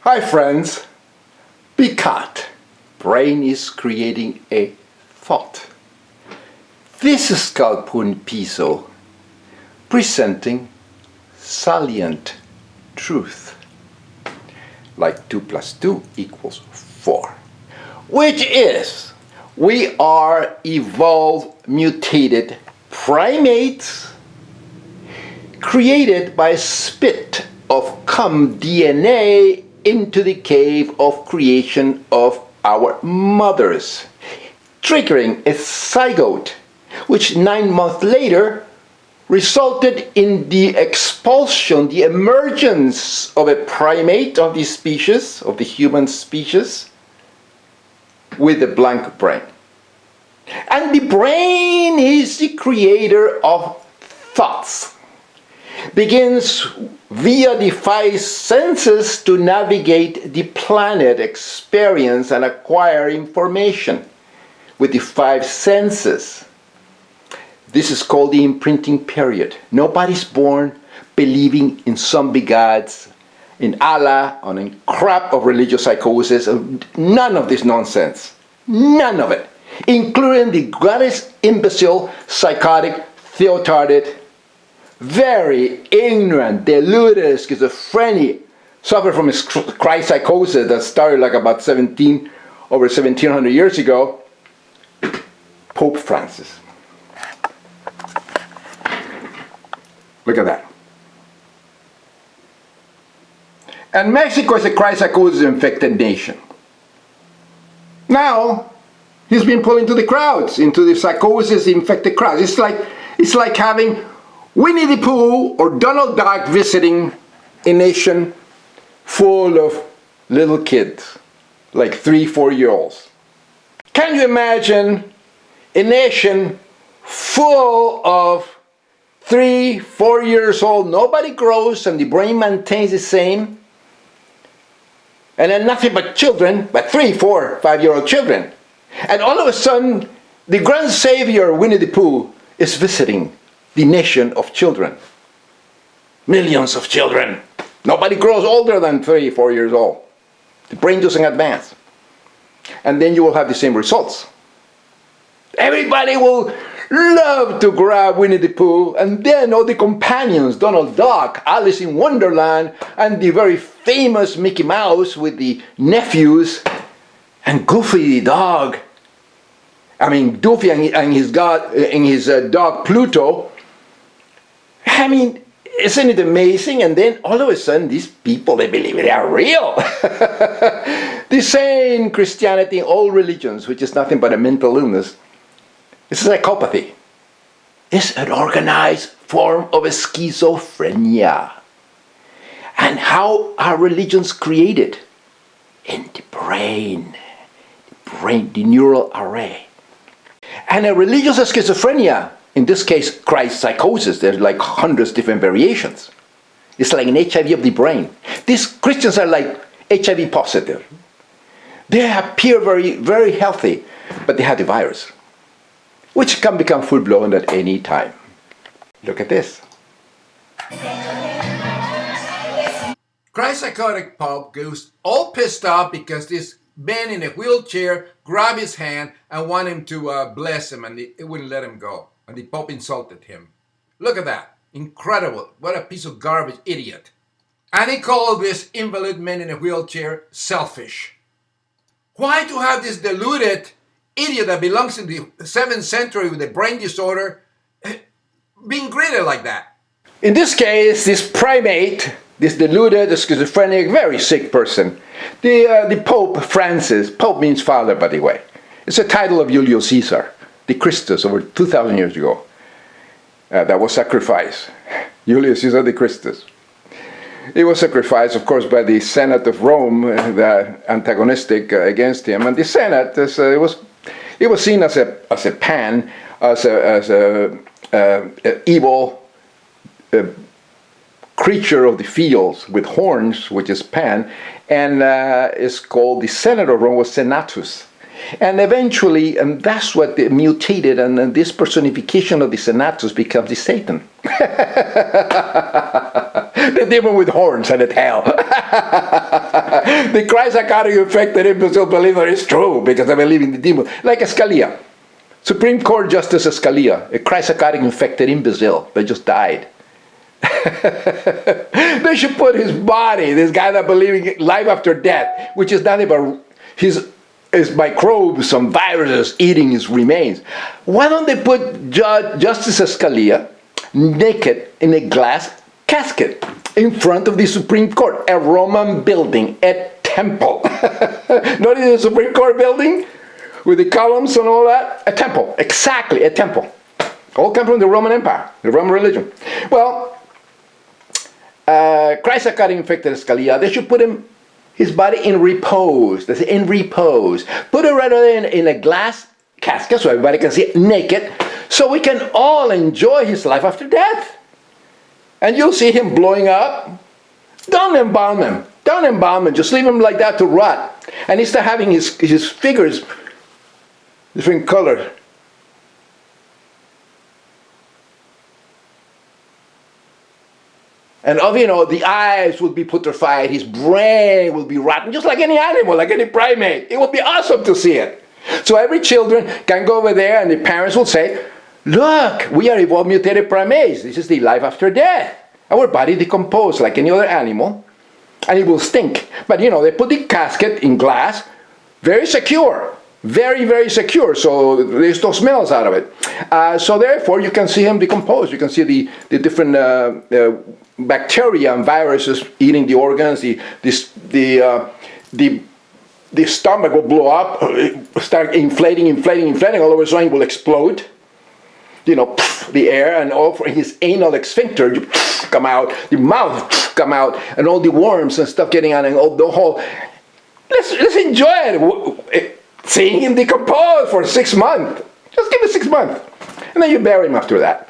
Hi friends, because brain is creating a thought. This is Scalpun Piso presenting salient truth. Like 2 plus 2 equals 4. Which is, we are evolved, mutated primates created by a spit of cum DNA into the cave of creation of our mothers, triggering a zygote, which 9 months later resulted in the expulsion, the emergence of a primate of the species, of the human species, with a blank brain. And the brain is the creator of thoughts. Begins via the 5 senses to navigate the planet, experience and acquire information with the 5 senses. This is called the imprinting period. Nobody's born believing in zombie gods, in Allah, or in crap of religious psychosis. None of this nonsense. None of it. Including the goddess imbecile, psychotic, theotarded, very ignorant, deluded, schizophrenic, suffered from Christ psychosis that started like about 1700 years ago, Pope Francis. Look at that. And Mexico is a Christ psychosis infected nation. Now, he's been pulled into the crowds, into the psychosis infected crowds. It's like having Winnie the Pooh or Donald Duck visiting a nation full of little kids, like 3-4-year-olds. Can you imagine a nation full of 3-4 years old, nobody grows and the brain maintains the same, and then nothing but children, but 3-4-5-year-old children. And all of a sudden, the grand savior Winnie the Pooh is visiting the nation of children. Millions of children. Nobody grows older than 3-4 years old. The brain doesn't advance. And then you will have the same results. Everybody will love to grab Winnie the Pooh, and then all the companions, Donald Duck, Alice in Wonderland, and the very famous Mickey Mouse with the nephews, and Goofy the dog. I mean, Goofy and his dog Pluto. I mean, isn't it amazing? And then all of a sudden, these people, they believe they are real. The same Christianity in all religions, which is nothing but a mental illness, is a psychopathy. It's an organized form of a schizophrenia. And how are religions created? In the brain, the neural array. And a religious schizophrenia, in this case, Christ psychosis, there's like hundreds of different variations. It's like an HIV of the brain. These Christians are like HIV positive. They appear very, very healthy, but they have the virus, which can become full-blown at any time. Look at this. Christ psychotic Pope goes all pissed off because this man in a wheelchair grabbed his hand and wanted him to bless him, and it wouldn't let him go. And the Pope insulted him. Look at that. Incredible. What a piece of garbage idiot. And he called this invalid man in a wheelchair selfish. Why to have this deluded idiot that belongs in the 7th century with a brain disorder being greeted like that? In this case, this primate, this deluded, schizophrenic, very sick person, the Pope Francis, Pope means father, by the way. It's a title of Julius Caesar, the Christus, over 2,000 years ago, that was sacrificed. Julius Caesar the Christus. He was sacrificed, of course, by the Senate of Rome, the antagonistic against him. And the Senate, it was seen as a pan, as a evil creature of the fields with horns, which is Pan, and is called the Senate of Rome was Senatus. And eventually, and that's what mutated, and this personification of the Senatus becomes the Satan. The demon with horns and a tail. The Christ-psychotic infected imbecile believer is true because I believe in the demon. Like Scalia. Supreme Court Justice Scalia, a Christ-psychotic infected imbecile that just died. They should put his body, this guy that believes in life after death, which is nothing but his microbes, some viruses eating his remains. Why don't they put Justice Scalia naked in a glass casket in front of the Supreme Court, a Roman building, a temple? Not in the Supreme Court building with the columns and all that? A temple, exactly, a temple. All come from the Roman Empire, the Roman religion. Well, Christ-psychotic infected Scalia, they should put his body in repose. They say in repose. Put it right there in a glass casket so everybody can see it naked, so we can all enjoy his life after death. And you'll see him blowing up. Don't embalm him. Don't embalm him. Just leave him like that to rot. And instead of having his figures different color. And the eyes will be putrefied, his brain will be rotten, just like any animal, like any primate. It would be awesome to see it. So every children can go over there and the parents will say, look, we are evolved mutated primates. This is the life after death. Our body decomposes like any other animal, and it will stink. But they put the casket in glass, very secure. Very, very secure, so there's no smells out of it. So therefore, you can see him decompose. You can see the different bacteria and viruses eating the organs. The stomach will blow up, start inflating. All of a sudden, it will explode. The air and all from his anal sphincter come out, the mouth come out, and all the worms and stuff getting on, and all the whole. Let's enjoy it. Seeing him decompose for 6 months. Just give it 6 months. And then you bury him after that.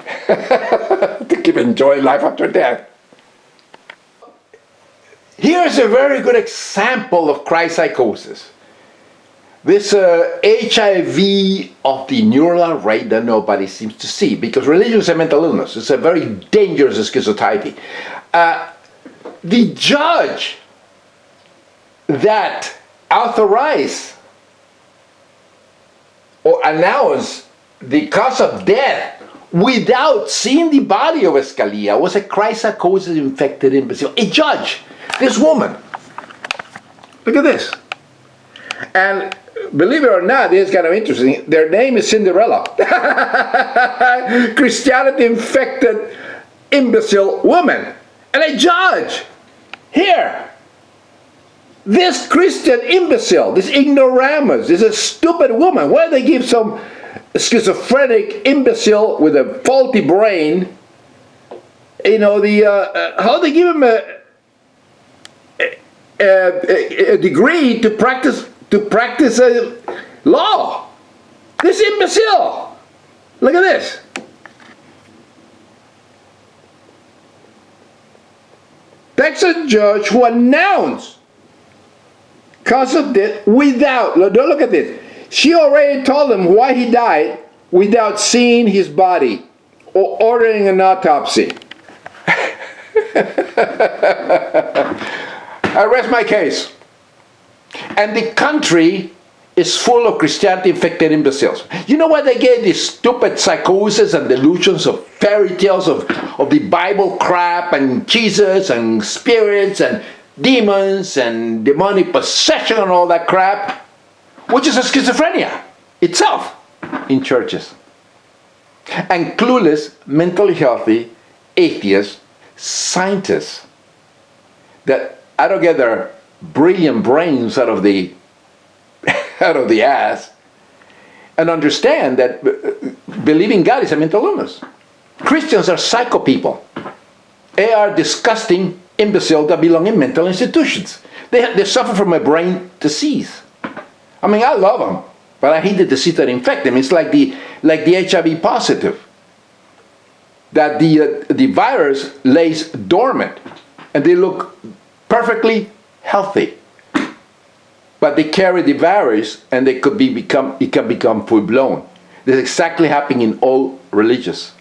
To keep enjoying life after death. Here's a very good example of Christ psychosis. This HIV of the neural rate that nobody seems to see, because religion is a mental illness. It's a very dangerous schizotypy. The judge that authorized or announce the cause of death without seeing the body of Scalia was a Christ psychosis infected imbecile. A judge, this woman. Look at this. And believe it or not, this is kind of interesting. Their name is Cinderella. Christianity infected imbecile woman. And a judge. Here. This Christian imbecile, this ignoramus, this is a stupid woman. Why do they give some schizophrenic imbecile with a faulty brain, how they give him a degree to practice law? This imbecile. Look at this. Texas judge who announced cause of death without, don't look at this. She already told him why he died without seeing his body or ordering an autopsy. I rest my case. And the country is full of Christianity-infected imbeciles. You know why they get these stupid psychosis and delusions of fairy tales of the Bible crap and Jesus and spirits and demons and demonic possession and all that crap, which is a schizophrenia itself in churches. And clueless, mentally healthy, atheists, scientists that I don't get their brilliant brains out of the ass and understand that believing God is a mental illness. Christians are psycho people. They are disgusting imbeciles that belong in mental institutions. They suffer from a brain disease. I mean, I love them, but I hate the disease that infect them. It's like the HIV positive, that the virus lays dormant and they look perfectly healthy, but they carry the virus and it can become full blown. This is exactly happening in all religions.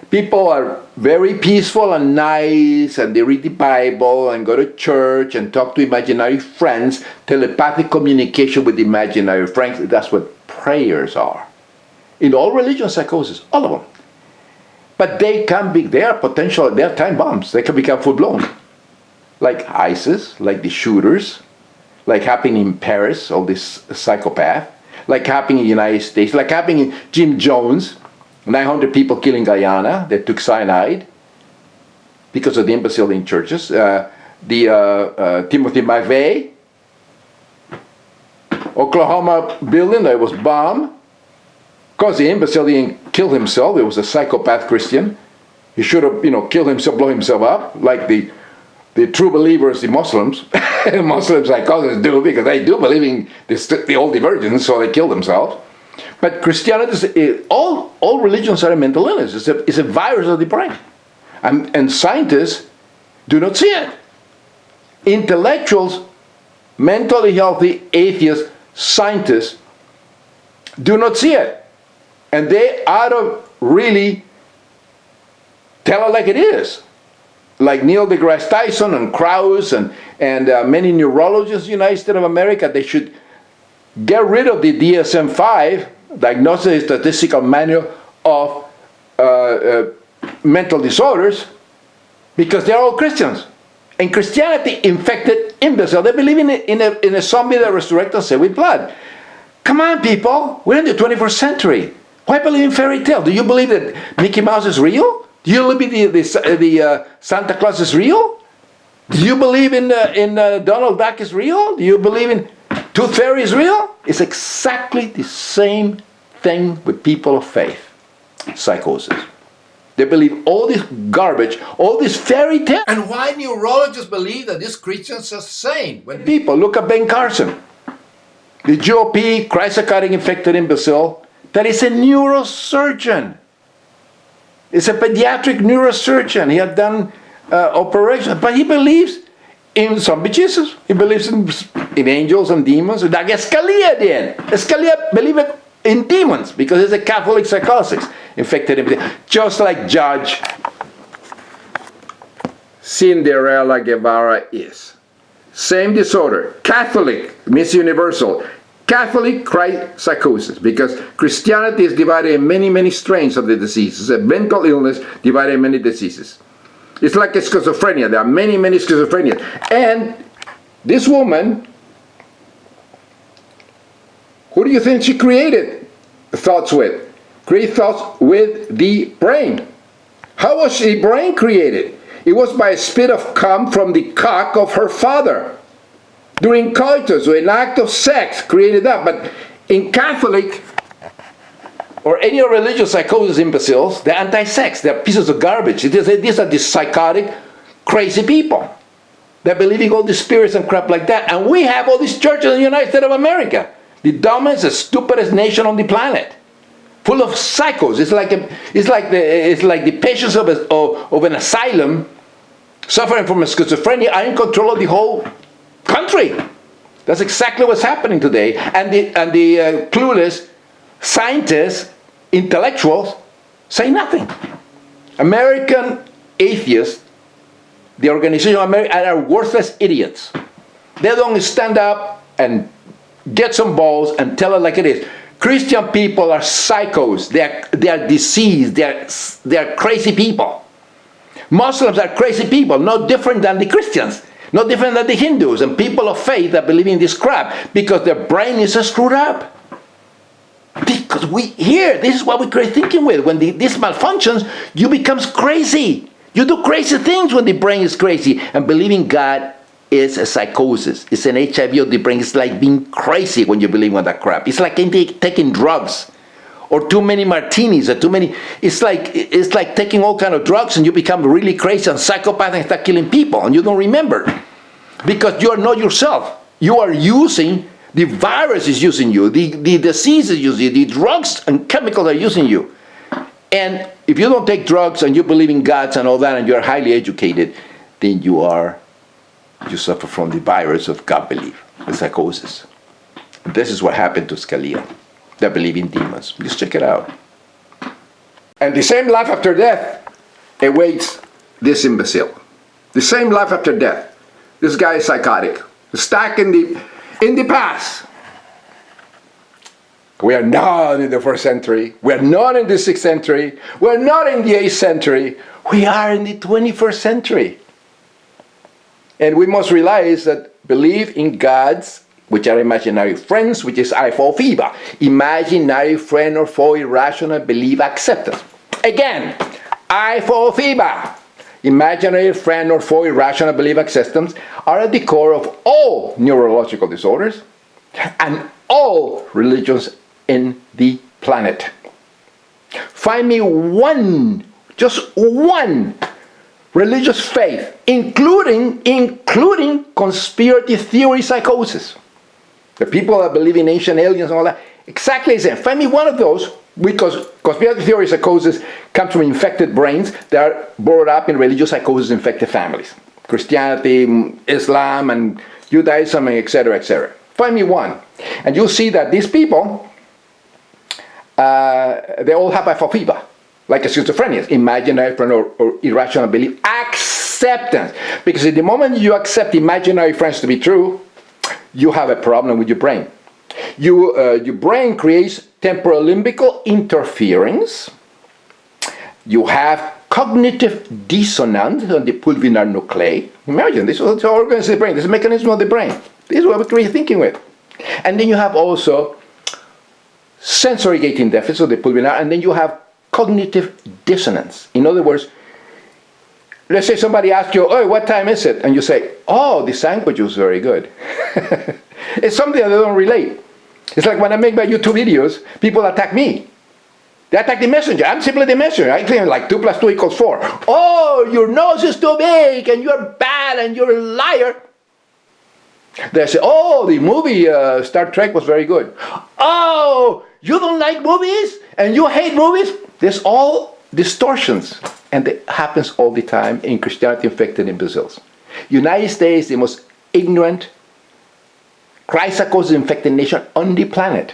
People are very peaceful and nice, and they read the Bible and go to church and talk to imaginary friends, telepathic communication with imaginary friends. That's what prayers are. In all religions, psychosis, all of them. But they can be, they are time bombs. They can become full-blown. Like ISIS, like the shooters, like happening in Paris, all this psychopath, like happening in the United States, like happening in Jim Jones, 900 people killed in Guyana that took cyanide because of the imbecile in churches. Timothy McVeigh, Oklahoma building that was bombed. Because the imbecile didn't kill himself, it was a psychopath Christian. He should have, killed himself, blow himself up, like the true believers, the Muslims. Muslim psychologists do, because they do believe in the old divergence, so they kill themselves. But Christianity, all religions are a mental illness. It's a virus of the brain. And scientists do not see it. Intellectuals, mentally healthy atheists, scientists do not see it. And they ought to really tell it like it is. Like Neil deGrasse Tyson and Krauss and many neurologists in the United States of America, they should get rid of the DSM-5, Diagnostic and Statistical Manual of Mental Disorders, because they're all Christians. And Christianity infected imbeciles. They believe in a zombie that resurrects and saved with blood. Come on, people. We're in the 21st century. Why believe in fairy tales? Do you believe that Mickey Mouse is real? Do you believe the Santa Claus is real? Do you believe in Donald Duck is real? Do you believe in Tooth Fairy is real? It's exactly the same thing with people of faith. Psychosis. They believe all this garbage, all this fairy tale. And why neurologists believe that these Christians are sane? When people look at Ben Carson, the GOP, Christ-psychotic infected imbecile, that is a neurosurgeon. It's a pediatric neurosurgeon. He had done operations, but he believes in zombie Jesus. He believes in angels and demons, like Scalia did. Scalia believed in demons because he's a Catholic psychologist, infected him. Just like Judge Cinderella Guevara is. Same disorder. Catholic, Miss Universal. Catholic Christ psychosis, because Christianity is divided in many, many strains of the disease. It's a mental illness divided in many diseases. It's like a schizophrenia. There are many, many schizophrenias. And this woman, who do you think she created thoughts with? Created thoughts with the brain. How was the brain created? It was by a spit of cum from the cock of her father. During coitus, or an act of sex, created that. But in Catholic, or any religious psychosis imbeciles, they're anti-sex. They're pieces of garbage. These are the psychotic, crazy people. They're believing all these spirits and crap like that. And we have all these churches in the United States of America. The dumbest, the stupidest nation on the planet. Full of psychos. It's like the patients of an asylum suffering from a schizophrenia are in control of the whole country. That's exactly what's happening today. And the clueless scientists, intellectuals, say nothing. American atheists, the Organization of America, are worthless idiots. They don't stand up and get some balls and tell it like it is. Christian people are psychos. They are diseased. They are crazy people. Muslims are crazy people, no different than the Christians. No different than the Hindus and people of faith that believe in this crap, because their brain is screwed up. Because this is what we create thinking with. When this malfunctions, you become crazy. You do crazy things when the brain is crazy. And believing God is a psychosis. It's an HIV of the brain. It's like being crazy when you believe in that crap. It's like taking drugs. Or too many martinis, or too many. It's like taking all kind of drugs and you become really crazy and psychopath and start killing people and you don't remember, because you are not yourself. You are using, the virus is using you, the disease is using you, the drugs and chemicals are using you. And if you don't take drugs and you believe in gods and all that and you are highly educated, then you suffer from the virus of God belief, the psychosis. This is what happened to Scalia. That believe in demons. Just check it out. And the same life after death awaits this imbecile. The same life after death. This guy is psychotic. Stuck in the past. We are not in the 1st century. We are not in the 6th century. We are not in the 8th century. We are in the 21st century. And we must realize that belief in gods, which are imaginary friends, which is I for FIBA. Imaginary friend or foe, irrational belief acceptance. Again, I for FIBA. Imaginary friend or foe, irrational belief acceptance are at the core of all neurological disorders and all religions in the planet. Find me one, just one religious faith, including conspiracy theory psychosis. The people that believe in ancient aliens and all that, exactly the same. Find me one of those, because conspiracy theory psychosis comes from infected brains that are brought up in religious psychosis infected families. Christianity, Islam, and Judaism, etc., etc. Find me one. And you'll see that these people, they all have apophiba, like a schizophrenia, imaginary friend or irrational belief acceptance. Because at the moment you accept imaginary friends to be true, you have a problem with your brain. Your brain creates temporal limbical interference. You have cognitive dissonance on the pulvinar nuclei. Imagine, this is the organs of the brain, this is the mechanism of the brain. This is what we're creating thinking with. And then you have also sensory gating deficit of the pulvinar, and then you have cognitive dissonance. In other words, let's say somebody asks you, oh, what time is it? And you say, oh, the sandwich was very good. It's something that they don't relate. It's like when I make my YouTube videos, people attack me. They attack the messenger. I'm simply the messenger. I think like 2 + 2 = 4. Oh, your nose is too big, and you're bad, and you're a liar. They say, oh, the movie Star Trek was very good. Oh, you don't like movies? And you hate movies? There's all distortions. And it happens all the time in Christianity-infected imbeciles. United States, the most ignorant, Christ-infected nation on the planet.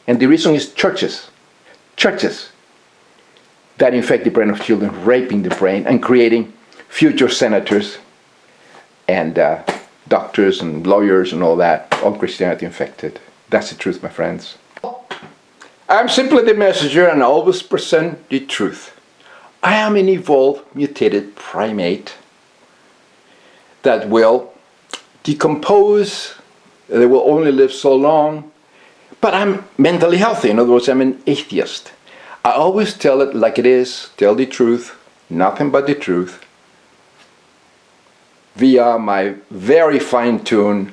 And the reason is churches. Churches that infect the brain of children, raping the brain and creating future senators and doctors and lawyers and all that, all Christianity-infected. That's the truth, my friends. I'm simply the messenger and I always present the truth. I am an evolved, mutated primate that will decompose, that will only live so long, but I'm mentally healthy. In other words, I'm an atheist. I always tell it like it is, tell the truth, nothing but the truth, via my very fine-tuned,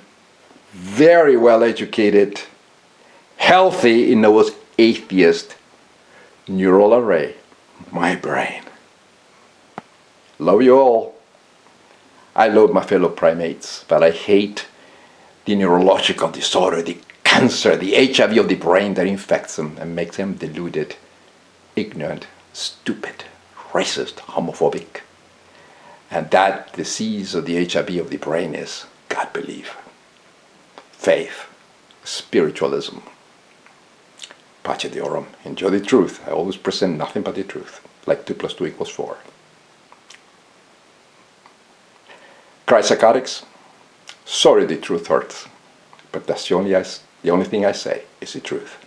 very well-educated, healthy, in other words, atheist neural array, my brain. Love you all. I love my fellow primates, but I hate the neurological disorder, the cancer, the HIV of the brain that infects them and makes them deluded, ignorant, stupid, racist, homophobic. And that disease of the HIV of the brain is God belief, faith, spiritualism. Pace Deorum. Enjoy the truth. I always present nothing but the truth, like 2 + 2 = 4. Christ psychotics, sorry the truth hurts, but that's the only thing I say is the truth.